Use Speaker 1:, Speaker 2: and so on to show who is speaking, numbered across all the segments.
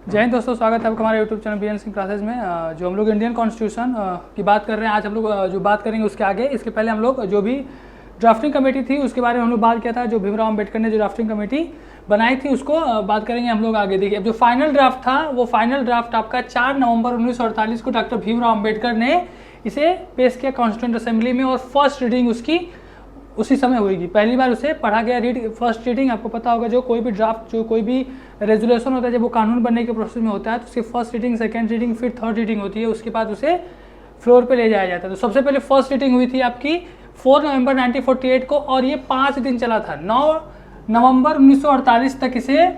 Speaker 1: जय हिंद दोस्तों, स्वागत है आपका हमारे YouTube channel BN Singh classes में। जो हम लोग इंडियन कॉन्स्टिट्यूशन की बात कर रहे हैं आज हम लोग जो बात करेंगे उसके आगे, इसके पहले हम लोग जो भी ड्राफ्टिंग कमेटी थी उसके बारे में हम लोग बात किया था। जो भीमराव अम्बेडकर ने जो ड्राफ्टिंग कमेटी बनाई थी उसको बात करेंगे हम लोग आगे। देखिए, अब जो फाइनल ड्राफ्ट था वो फाइनल ड्राफ्ट आपका 4 नवंबर 1948 को डॉक्टर भीमराव अम्बेडकर ने इसे पेश किया कॉन्स्टिट्यूंट असेंबली में, और फर्स्ट रीडिंग उसकी उसी समय होगी। पहली बार उसे पढ़ा गया। फर्स्ट रीडिंग आपको पता होगा, जो कोई भी ड्राफ्ट, जो कोई भी रेजुलेशन होता है, जब वो कानून बनने के प्रोसेस में होता है तो उसकी फर्स्ट रीडिंग, सेकंड रीडिंग, फिर थर्ड रीडिंग होती है। उसके बाद उसे फ्लोर पे ले जाया जाता है। तो सबसे पहले फर्स्ट रीडिंग हुई थी आपकी 4 नवंबर 1948 को, और ये 5 दिन चला था। 9 नवंबर 1948 तक इसे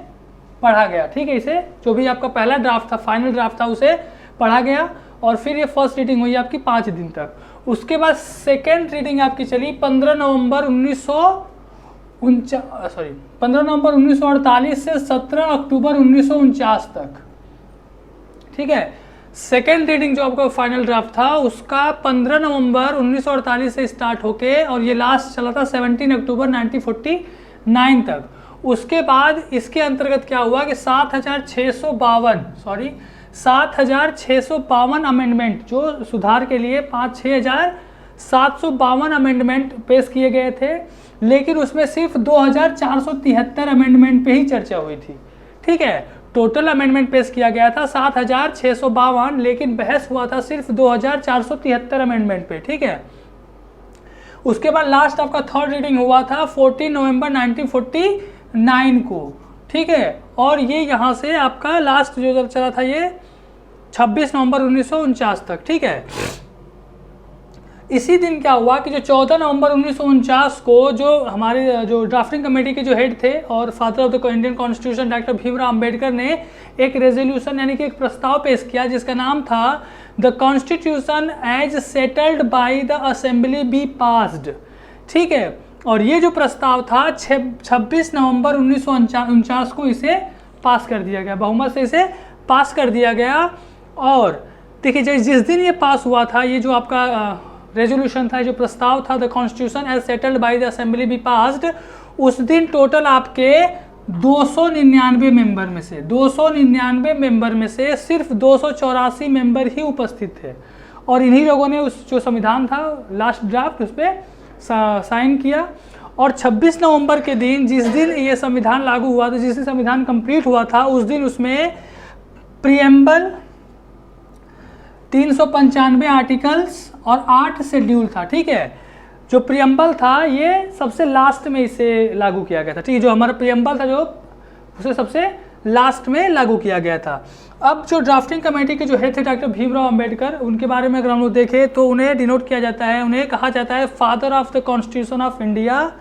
Speaker 1: पढ़ा गया। ठीक है, इसे जो भी आपका पहला ड्राफ्ट था, फाइनल ड्राफ्ट था, उसे पढ़ा गया, और फिर ये फर्स्ट रीडिंग हुई आपकी 5 दिन तक। उसके बाद सेकेंड रीडिंग आपकी चली 15 नवंबर 1948 से 17 अक्टूबर 1949 तक। ठीक है, सेकेंड रीडिंग जो आपका फाइनल ड्राफ्ट था उसका 15 नवंबर 1948 से स्टार्ट होके, और ये लास्ट चला था 17 अक्टूबर 1949 तक। उसके बाद इसके अंतर्गत क्या हुआ कि 7,652 अमेंडमेंट, जो सुधार के लिए 6,752 अमेंडमेंट पेश किए गए थे, लेकिन उसमें सिर्फ 2,473 अमेंडमेंट पे ही चर्चा हुई थी। ठीक है, टोटल अमेंडमेंट पेश किया गया था 7,652, लेकिन बहस हुआ था सिर्फ 2,473 अमेंडमेंट पे। ठीक है, उसके बाद लास्ट आपका थर्ड रीडिंग हुआ था 14 नवंबर 1949 को। ठीक है, और ये यहाँ से आपका लास्ट जो चला था ये 26 नवंबर 1949 तक। ठीक है, इसी दिन क्या हुआ कि जो 14 नवंबर 1949 को जो हमारे जो ड्राफ्टिंग कमेटी के जो हेड थे और father of the Indian constitution doctor Bhimrao Ambedkar ने एक रेजोल्यूशन यानी कि एक प्रस्ताव पेश किया जिसका नाम था the constitution as settled by the assembly be passed. ठीक है, और ये जो प्रस्ताव था 26 नवंबर 1949 को इसे पास कर दिया गया, बहुमत से इसे पास कर दिया गया। और देखिए, जिस दिन ये पास हुआ था, ये जो आपका रेजोल्यूशन था, जो प्रस्ताव था the constitution as settled by the assembly be passed, उस दिन टोटल आपके 299 मेंबर में से सिर्फ 284 मेंबर ही उपस्थित थे, और इन्हीं लोगों ने उस जो संविधान था लास्ट ड्राफ्ट उस पर साइन किया। और 26 नवंबर के दिन, जिस दिन ये संविधान लागू हुआ था, जिस दिन संविधान कंप्लीट हुआ था, उस दिन उसमें प्रीएम्बल 395 आर्टिकल्स और 8 शेड्यूल था। ठीक है, जो प्रीएम्बल था ये सबसे लास्ट में इसे लागू किया गया था। ठीक है, जो हमारा प्रीएम्बल था जो उसे सबसे लास्ट में लागू किया गया था। अब जो ड्राफ्टिंग कमेटी के जो हेड थे डॉक्टर भीमराव अम्बेडकर, उनके बारे में अगर हम लोग देखें तो उन्हें डिनोट किया जाता है, उन्हें कहा जाता है father of the constitution of India,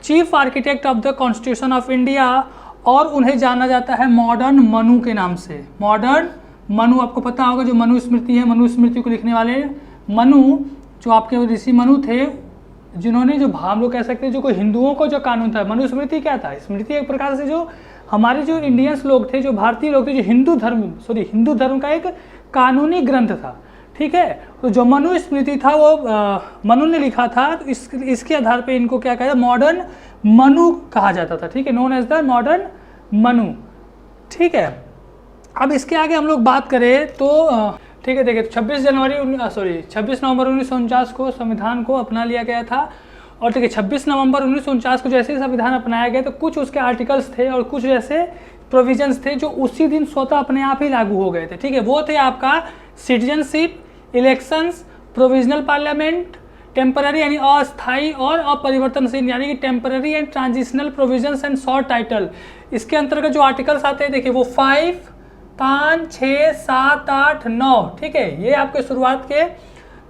Speaker 1: chief architect of the constitution of India, और उन्हें जाना जाता है मॉडर्न मनु के नाम से। मॉडर्न मनु, आपको पता होगा जो मनु स्मृति है, मनु स्मृति को लिखने वाले मनु, जो आपके ऋषि मनु थे, जिन्होंने जो हम लोग कह सकते हैं जो कोई हिंदुओं को जो कानून था, मनुस्मृति क्या था? स्मृति एक प्रकार से जो हमारे जो इंडियंस लोग थे, जो भारतीय लोग थे, जो हिंदू धर्म का एक कानूनी ग्रंथ था। ठीक है, तो जो मनुस्मृति था वो मनु ने लिखा था, तो इसके आधार पे इनको क्या कहा, मॉडर्न मनु कहा जाता था। ठीक है, known as the modern Manu. ठीक है, अब इसके आगे हम लोग बात करें तो ठीक है, देखिए 26 नवंबर 1949 को संविधान को अपना लिया गया था। और देखिए 26 नवंबर 1949 को जैसे ही संविधान अपनाया गया तो कुछ उसके आर्टिकल्स थे और कुछ जैसे प्रोविजंस थे जो उसी दिन स्वतः अपने आप ही लागू हो गए थे। ठीक है, वो थे आपका citizenship, elections, provisional parliament, temporary यानी अस्थायी और अपरिवर्तनशील यानी कि temporary and transitional provisions and short title. इसके अंतर्गत जो आर्टिकल्स आते हैं, देखिए वो 5, 6, 7, 8, 9। ठीक है, ये आपके शुरुआत के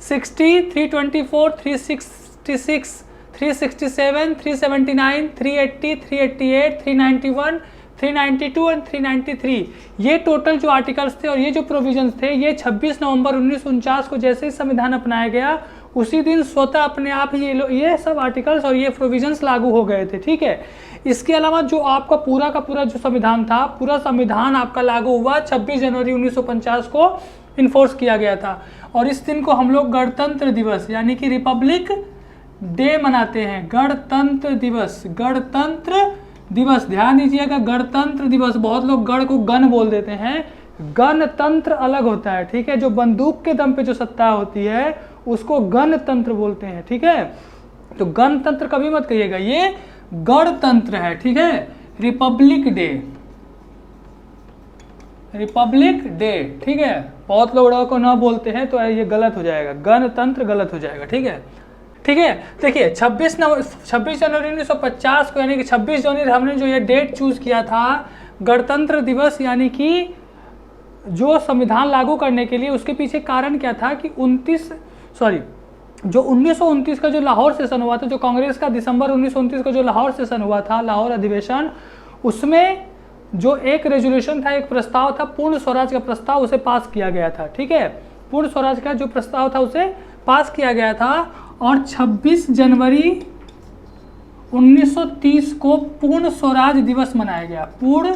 Speaker 1: 60, 324, 366, 367, 379, 380, 388, 391, 392 एंड 393, ये टोटल जो आर्टिकल्स थे और ये जो प्रोविजंस थे, ये 26 नवंबर 1949 को जैसे ही संविधान अपनाया गया उसी दिन स्वतः अपने आप ही ये सब आर्टिकल्स और ये प्रोविजंस लागू हो गए थे। ठीक है, इसके अलावा जो आपका पूरा का पूरा जो संविधान था, पूरा संविधान आपका लागू हुआ 26 जनवरी 1950 को इन्फोर्स किया गया था। और इस दिन को हम लोग गणतंत्र दिवस यानी कि रिपब्लिक डे मनाते हैं। गणतंत्र दिवस, ध्यान दीजिएगा, गणतंत्र दिवस, बहुत लोग गण को गण बोल देते हैं, गणतंत्र अलग होता है, ठीक है। जो बंदूक के दम पे जो सत्ता होती है उसको गणतंत्र बोलते हैं, ठीक है। तो गणतंत्र कभी मत कहिएगा, ये गणतंत्र है, ठीक है। रिपब्लिक डे, रिपब्लिक डे, ठीक है। बहुत लोग ड़ को ना बोलते हैं तो ये गलत हो जाएगा, गणतंत्र गलत हो जाएगा, ठीक है, ठीक है। देखिए 26 जनवरी 1950 को, यानी कि 26 जनवरी हमने जो ये डेट चूज किया था गणतंत्र दिवस, यानी कि जो संविधान लागू करने के लिए, उसके पीछे कारण क्या था कि 1929 का जो लाहौर सेशन हुआ था, जो कांग्रेस का दिसंबर 1929 का जो लाहौर सेशन हुआ था, लाहौर अधिवेशन, उसमें जो एक रेजोल्यूशन था, एक प्रस्ताव था, पूर्ण स्वराज का प्रस्ताव, उसे पास किया गया था, ठीक है। पूर्ण स्वराज का जो प्रस्ताव था उसे पास किया गया था और 26 जनवरी 1930 को पूर्ण स्वराज दिवस मनाया गया, पूर्ण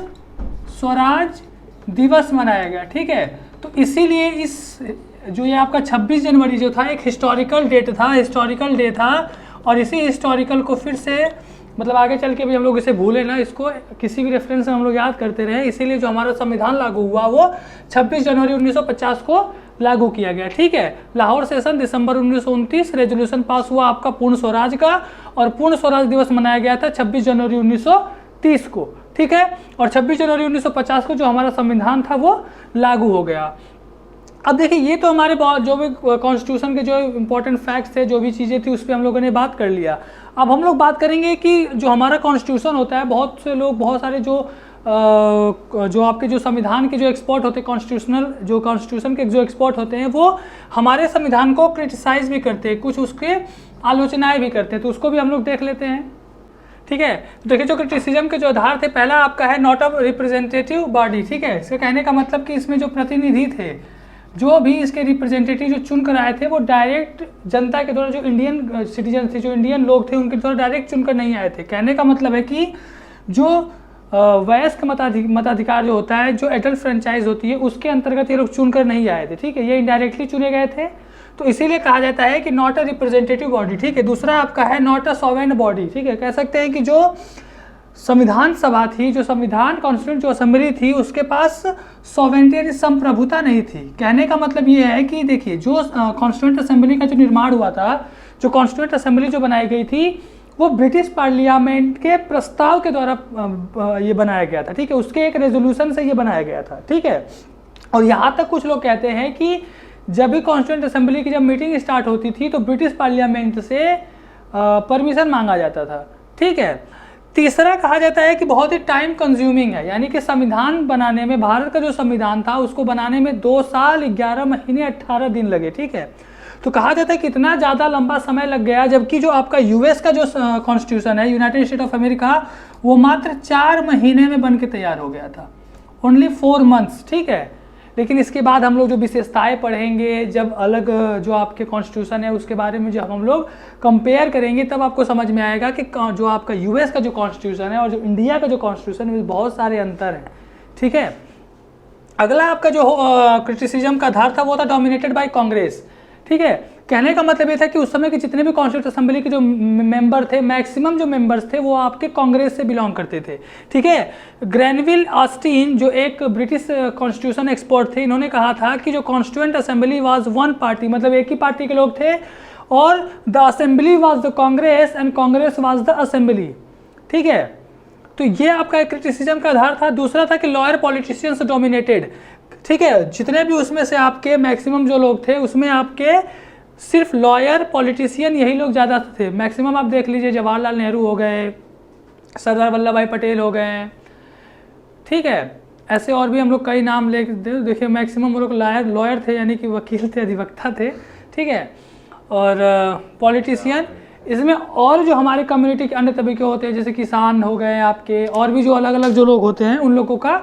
Speaker 1: स्वराज दिवस मनाया गया, ठीक है। तो इसीलिए इस जो ये आपका 26 जनवरी जो था एक हिस्टोरिकल डेट था, हिस्टोरिकल डे था, और इसी हिस्टोरिकल को फिर से मतलब आगे चल के भी हम लोग इसे भूले ना, इसको किसी भी रेफरेंस में हम लोग याद करते रहे। इसीलिए जो हमारा संविधान लागू हुआ वो 26 जनवरी 1950 को लागू किया गया, ठीक है। लाहौर सेशन दिसंबर 1929, रेजोल्यूशन पास हुआ आपका पूर्ण स्वराज का, और पूर्ण स्वराज दिवस मनाया गया था 26 जनवरी 1930 को, ठीक है। और 26 जनवरी 1950 को जो हमारा संविधान था वो लागू हो गया। अब देखिए ये तो हमारे जो भी कॉन्स्टिट्यूशन के जो इंपॉर्टेंट फैक्ट्स थे, जो भी चीज़ें थी, उस पर हम लोगों ने बात कर लिया। अब हम लोग बात करेंगे कि जो हमारा कॉन्स्टिट्यूशन होता है, बहुत से लोग, बहुत सारे जो आपके जो संविधान के जो एक्सपर्ट होते हैं, कॉन्स्टिट्यूशन के जो एक्सपर्ट होते हैं, वो हमारे संविधान को क्रिटिसाइज भी करते हैं, कुछ उसके आलोचनाएँ भी करते हैं, तो उसको भी हम लोग देख लेते हैं, ठीक है। देखिए जो क्रिटिसिज्म के जो आधार थे, पहला आपका है नॉट अ रिप्रेजेंटेटिव बॉडी, ठीक है। इसके कहने का मतलब कि इसमें जो प्रतिनिधि थे, जो भी इसके रिप्रेजेंटेटिव जो चुन कर आए थे, वो डायरेक्ट जनता के द्वारा, जो इंडियन सिटीजन थे, जो इंडियन लोग थे, उनके द्वारा डायरेक्ट चुनकर नहीं आए थे। कहने का मतलब है कि जो वयस्क मताधिकार जो होता है, जो एडल्ट फ्रेंचाइज होती है, उसके अंतर्गत ये लोग चुनकर नहीं आए थे, ठीक है। ये इनडायरेक्टली चुने गए थे, तो इसीलिए कहा जाता है कि नॉट अ रिप्रेजेंटेटिव बॉडी, ठीक है। दूसरा आपका है नॉट अ सॉवरेन बॉडी, ठीक है। कह सकते हैं कि जो संविधान सभा थी, जो संविधान कॉन्स्टिट्यूंट जो असेंबली थी, उसके पास सॉवरेंटी यानी संप्रभुता नहीं थी। कहने का मतलब ये है कि देखिए जो कॉन्स्टिट्यूंट असेंबली का जो निर्माण हुआ था, जो कॉन्स्टिट्यूंट असेंबली जो बनाई गई थी, वो ब्रिटिश पार्लियामेंट के प्रस्ताव के द्वारा ये बनाया गया था, ठीक है। उसके एक रेजोल्यूशन से ये बनाया गया था, ठीक है। और यहाँ तक कुछ लोग कहते हैं कि जब भी कॉन्स्टिट्यूंट असेंबली की जब मीटिंग स्टार्ट होती थी, तो ब्रिटिश पार्लियामेंट से परमिशन मांगा जाता था, ठीक है। तीसरा कहा जाता है कि बहुत ही टाइम कंज्यूमिंग है, यानी कि संविधान बनाने में, भारत का जो संविधान था उसको बनाने में 2 साल 11 महीने 18 दिन लगे, ठीक है। तो कहा जाता है कि इतना ज़्यादा लंबा समय लग गया, जबकि जो आपका यूएस का जो कॉन्स्टिट्यूशन है, यूनाइटेड स्टेट ऑफ अमेरिका, वो मात्र 4 महीने में बन के तैयार हो गया था, ओनली 4 मंथ्स, ठीक है। लेकिन इसके बाद हम लोग जो विशेषताएं पढ़ेंगे, जब अलग जो आपके कॉन्स्टिट्यूशन है उसके बारे में जब हम लोग कंपेयर करेंगे, तब आपको समझ में आएगा कि जो आपका यूएस का जो कॉन्स्टिट्यूशन है और जो इंडिया का जो कॉन्स्टिट्यूशन है, बहुत सारे अंतर हैं, ठीक है। अगला आपका जो क्रिटिसिज्म का आधार था वो था डोमिनेटेड बाय कांग्रेस, ठीक है। कहने का मतलब ये था कि उस समय के जितने भी कॉन्स्टिट्यूंट असेंबली के जो मेंबर थे, मैक्सिमम जो मेंबर्स थे वो आपके कांग्रेस से बिलोंग करते थे, ठीक है। ग्रैनविल ऑस्टिन जो एक ब्रिटिश कॉन्स्टिट्यूशन एक्सपर्ट थे, इन्होंने कहा था कि जो constituent assembly was one party, मतलब एक ही पार्टी के लोग थे, और the assembly was the Congress and Congress was the assembly, ठीक है। तो ये आपका क्रिटिसिज्म का आधार था। दूसरा था कि लॉयर पॉलिटिशियंस डोमिनेटेड, ठीक है। जितने भी उसमें से आपके मैक्सिमम जो लोग थे, उसमें आपके सिर्फ लॉयर पॉलिटिशियन यही लोग ज़्यादा थे। मैक्सिमम आप देख लीजिए, जवाहरलाल नेहरू हो गए, सरदार वल्लभ भाई पटेल हो गए, ठीक है। ऐसे और भी हम लोग कई नाम ले देखिए, मैक्सिमम वो लोग लॉयर थे, यानी कि वकील थे, अधिवक्ता थे, ठीक है। और पॉलिटिशियन, इसमें और जो हमारे कम्युनिटी के अन्य तबके होते हैं, जैसे किसान हो गए आपके, और भी जो अलग अलग जो लोग होते हैं, उन लोगों का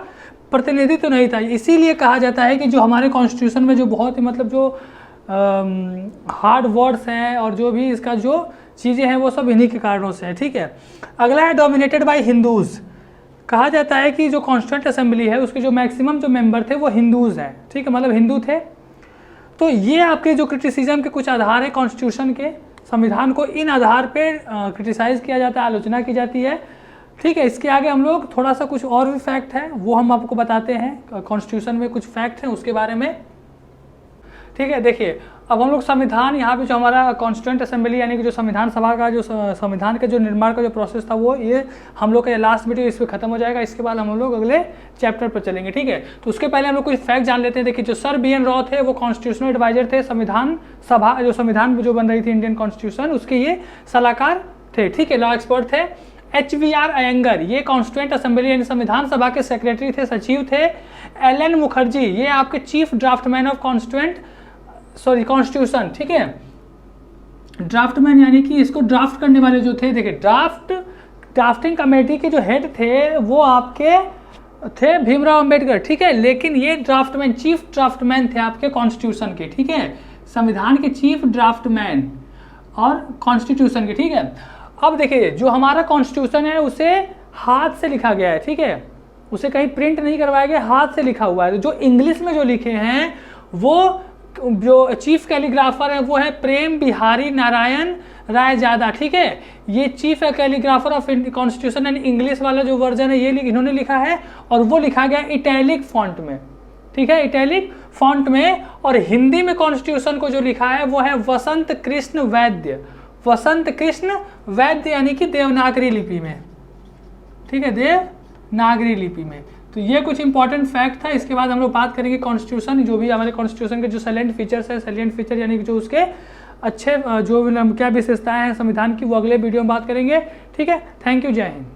Speaker 1: प्रतिनिधित्व तो नहीं था। इसीलिए कहा जाता है कि जो हमारे कॉन्स्टिट्यूशन में जो बहुत ही मतलब जो हार्ड वर्ड्स हैं और जो भी इसका जो चीज़ें हैं, वो सब इन्हीं के कारणों से है, ठीक है। अगला है डोमिनेटेड बाय हिंदूज़। कहा जाता है कि जो कॉन्स्टिट्यूंट असेंबली है उसके जो मैक्सिमम जो मेंबर थे वो हिंदूज़ हैं, ठीक है, मतलब हिंदू थे। तो ये आपके जो क्रिटिसिज्म के कुछ आधार है कॉन्स्टिट्यूशन के, संविधान को इन आधार पे क्रिटिसाइज़ किया जाता है, आलोचना की जाती है ठीक है, इसके आगे हम लोग थोड़ा सा कुछ और भी फैक्ट है वो हम आपको बताते हैं, कॉन्स्टिट्यूशन में कुछ फैक्ट हैं उसके बारे में। ठीक है, देखिए अब हम लोग संविधान, यहाँ पे जो हमारा कॉन्स्टिट्यूएंट असेंबली यानी कि जो संविधान सभा का जो संविधान के जो निर्माण का जो प्रोसेस था वो ये हम लोग का लास्ट वीडियो इस पर खत्म हो जाएगा। इसके बाद हम लोग अगले चैप्टर पर चलेंगे। ठीक है, तो उसके पहले हम लोग कुछ फैक्ट जान लेते हैं। देखिए जो सर बी एन राव थे वो कॉन्स्टिट्यूशनल एडवाइजर थे, संविधान सभा जो संविधान जो बन रही थी इंडियन कॉन्स्टिट्यूशन उसके ये सलाहकार थे। ठीक है, लॉ एक्सपर्ट थे। HVR अयंगर ये कॉन्स्टिट्यूएंट असेंबली यानी संविधान सभा के सेक्रेटरी थे, सचिव थे। LN मुखर्जी ये आपके चीफ ड्राफ्टमैन ऑफ कॉन्स्टिट्यूशन। ठीक है, ड्राफ्टमैन यानी कि इसको ड्राफ्ट करने वाले जो थे, देखिए ड्राफ्टिंग कमेटी के जो हेड थे वो आपके थे भीमराव अंबेडकर। ठीक है, लेकिन ये ड्राफ्टमैन चीफ ड्राफ्टमैन थे आपके कॉन्स्टिट्यूशन के। ठीक है, संविधान के चीफ ड्राफ्टमैन और कॉन्स्टिट्यूशन के। ठीक है, अब देखिए जो हमारा कॉन्स्टिट्यूशन है उसे हाथ से लिखा गया है। ठीक है, उसे कहीं प्रिंट नहीं करवाया गया, हाथ से लिखा हुआ है। जो इंग्लिश में जो लिखे हैं वो जो चीफ कैलीग्राफर है वो है प्रेम बिहारी नारायण रायजादा। ठीक है, ये चीफ कैलीग्राफर ऑफ कॉन्स्टिट्यूशन यानी इंग्लिश वाला जो वर्जन है ये इन्होंने लिखा है और वो लिखा गया इटैलिक फॉन्ट में। ठीक है, इटैलिक फॉन्ट में। और हिंदी में कॉन्स्टिट्यूशन को जो लिखा है वो है वसंत कृष्ण वैद्य, वसंत कृष्ण वैद्य यानी कि देवनागरी लिपि में। ठीक है, देवनागरी लिपि में। तो ये कुछ इंपॉर्टेंट फैक्ट था। इसके बाद हम लोग बात करेंगे कॉन्स्टिट्यूशन, जो भी हमारे कॉन्स्टिट्यूशन के जो सैलेंट फीचर्स है, सैलेंट फीचर यानी कि जो उसके अच्छे जो क्या विशेषताएं हैं संविधान की, वो अगले वीडियो में बात करेंगे। ठीक है, थैंक यू, जय हिंद।